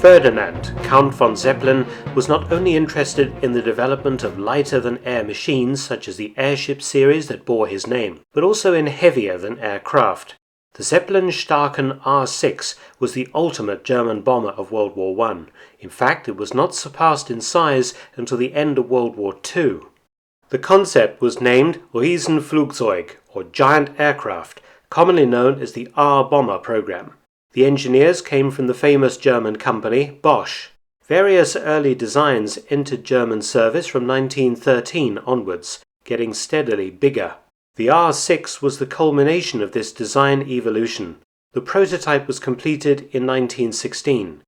Ferdinand, Count von Zeppelin, was not only interested in the development of lighter-than-air machines such as the airship series that bore his name, but also in heavier-than-air craft. The Zeppelin-Staaken R.VI was the ultimate German bomber of World War I. In fact, it was not surpassed in size until the end of World War II. The concept was named Riesenflugzeug, or giant aircraft, commonly known as the R-bomber program. The engineers came from the famous German company Bosch. Various early designs entered German service from 1913 onwards, getting steadily bigger. The R.VI was the culmination of this design evolution. The prototype was completed in 1916.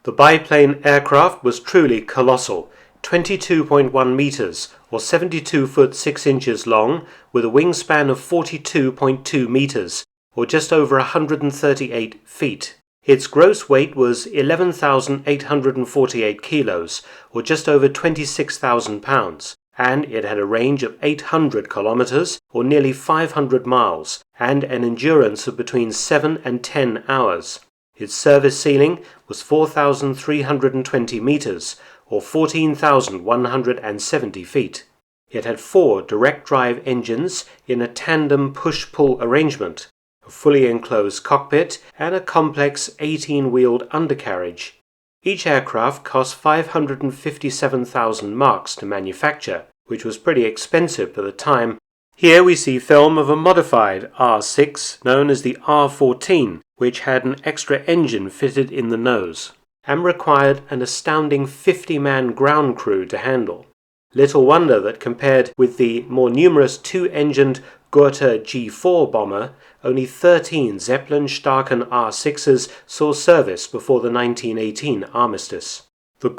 The biplane aircraft was truly colossal, 22.1 meters or 72 foot 6 inches long, with a wingspan of 42.2 meters. Or just over 138 feet. Its gross weight was 11,848 kilos, or just over 26,000 pounds, and it had a range of 800 kilometers, or nearly 500 miles, and an endurance of between 7 and 10 hours. Its service ceiling was 4,320 meters, or 14,170 feet. It had 4 direct-drive engines in a tandem push-pull arrangement, a fully enclosed cockpit, and a complex 18-wheeled undercarriage. Each aircraft cost 557,000 marks to manufacture, which was pretty expensive for the time. Here we see film of a modified R.VI known as the R.14, which had an extra engine fitted in the nose, and required an astounding 50-man ground crew to handle. Little wonder that compared with the more numerous 2-engined G.IV bomber, only 13 Zeppelin-Staaken R.VIs saw service before the 1918 armistice. The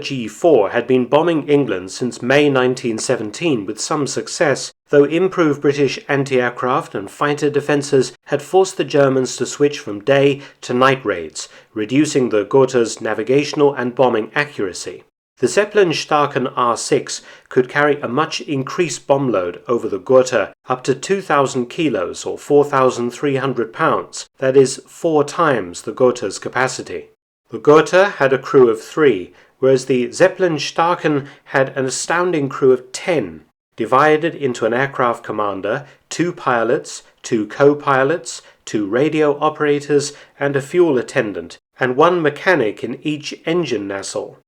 G.IV had been bombing England since May 1917 with some success, though improved British anti-aircraft and fighter defences had forced the Germans to switch from day to night raids, reducing the Gotha's navigational and bombing accuracy. The Zeppelin-Staaken R.VI could carry a much increased bomb load over the Gotha, up to 2,000 kilos or 4,300 pounds, that is 4 times the Gotha's capacity. The Gotha had a crew of 3, whereas the Zeppelin-Staaken had an astounding crew of 10, divided into an aircraft commander, 2 pilots, 2 co-pilots, 2 radio operators, and a fuel attendant, and 1 mechanic in each engine nacelle.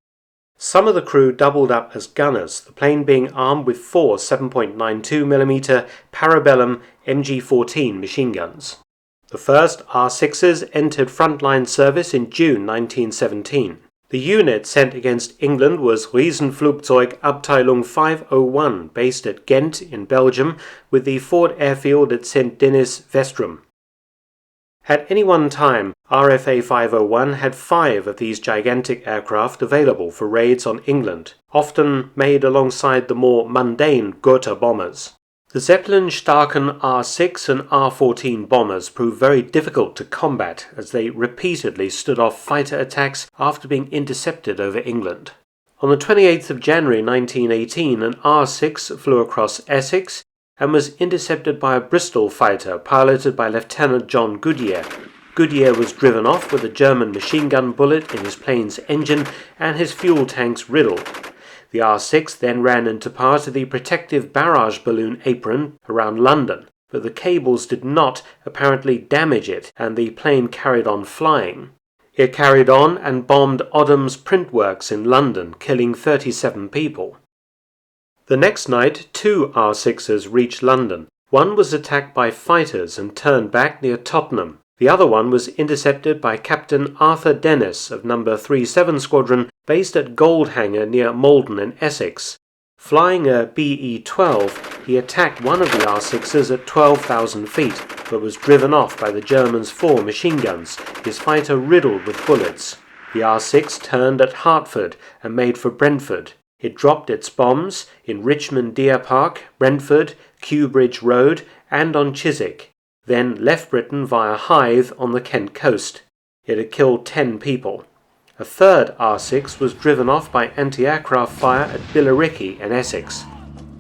Some of the crew doubled up as gunners, the plane being armed with 4 7.92mm Parabellum MG14 machine guns. The first R.VIs entered frontline service in June 1917. The unit sent against England was Riesenflugzeug Abteilung 501, based at Ghent in Belgium, with the forward airfield at St. Denis Vestrum. At any one time, RFA 501 had 5 of these gigantic aircraft available for raids on England, often made alongside the more mundane Gotha bombers. The Zeppelin-Staaken R.VI and R.14 bombers proved very difficult to combat as they repeatedly stood off fighter attacks after being intercepted over England. On the 28th of January 1918, an R.VI flew across Essex and was intercepted by a Bristol Fighter piloted by Lieutenant John Goodyear. Goodyear was driven off with a German machine gun bullet in his plane's engine and his fuel tanks riddled. The R.VI then ran into part of the protective barrage balloon apron around London, but the cables did not apparently damage it and the plane carried on flying. It carried on and bombed Odham's print works in London, killing 37 people. The next night, 2 R.VIs reached London. One was attacked by fighters and turned back near Tottenham. The other one was intercepted by Captain Arthur Dennis of No. 37 Squadron, based at Goldhanger near Malden in Essex. Flying a BE-12, he attacked one of the R.VIs at 12,000 feet, but was driven off by the Germans' 4 machine guns, his fighter riddled with bullets. The R.VI turned at Hertford and made for Brentford. It dropped its bombs in Richmond Deer Park, Brentford, Kew Bridge Road, and on Chiswick, then left Britain via Hythe on the Kent coast. It had killed 10 people. A third R.VI was driven off by anti-aircraft fire at Billericay in Essex.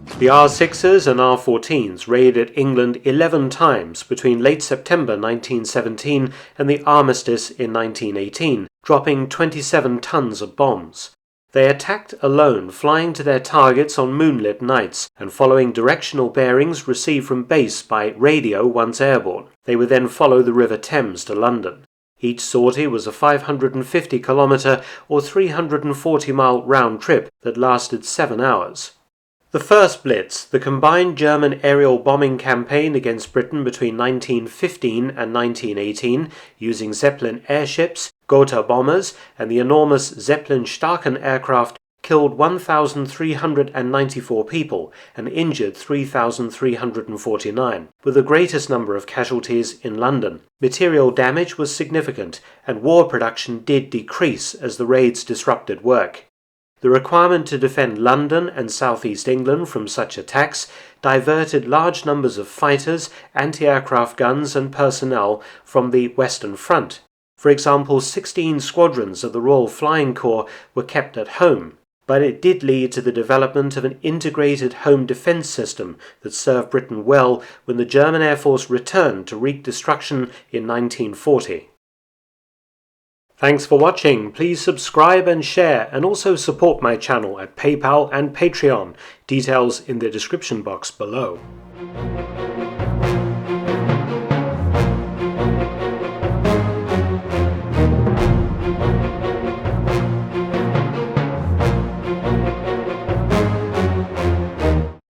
The R6s and R14s raided England 11 times between late September 1917 and the armistice in 1918, dropping 27 tons of bombs. They attacked alone, flying to their targets on moonlit nights and following directional bearings received from base by radio once airborne. They would then follow the River Thames to London. Each sortie was a 550-kilometre or 340-mile round trip that lasted 7 hours. The first Blitz, the combined German aerial bombing campaign against Britain between 1915 and 1918, using Zeppelin airships, Gotha bombers, and the enormous Zeppelin-Staaken aircraft, killed 1,394 people and injured 3,349, with the greatest number of casualties in London. Material damage was significant, and war production did decrease as the raids disrupted work. The requirement to defend London and southeast England from such attacks diverted large numbers of fighters, anti-aircraft guns and personnel from the Western Front. For example, 16 squadrons of the Royal Flying Corps were kept at home, but it did lead to the development of an integrated home defence system that served Britain well when the German Air Force returned to wreak destruction in 1940. Thanks for watching. Please subscribe and share, and also support my channel at PayPal and Patreon. Details in the description box below.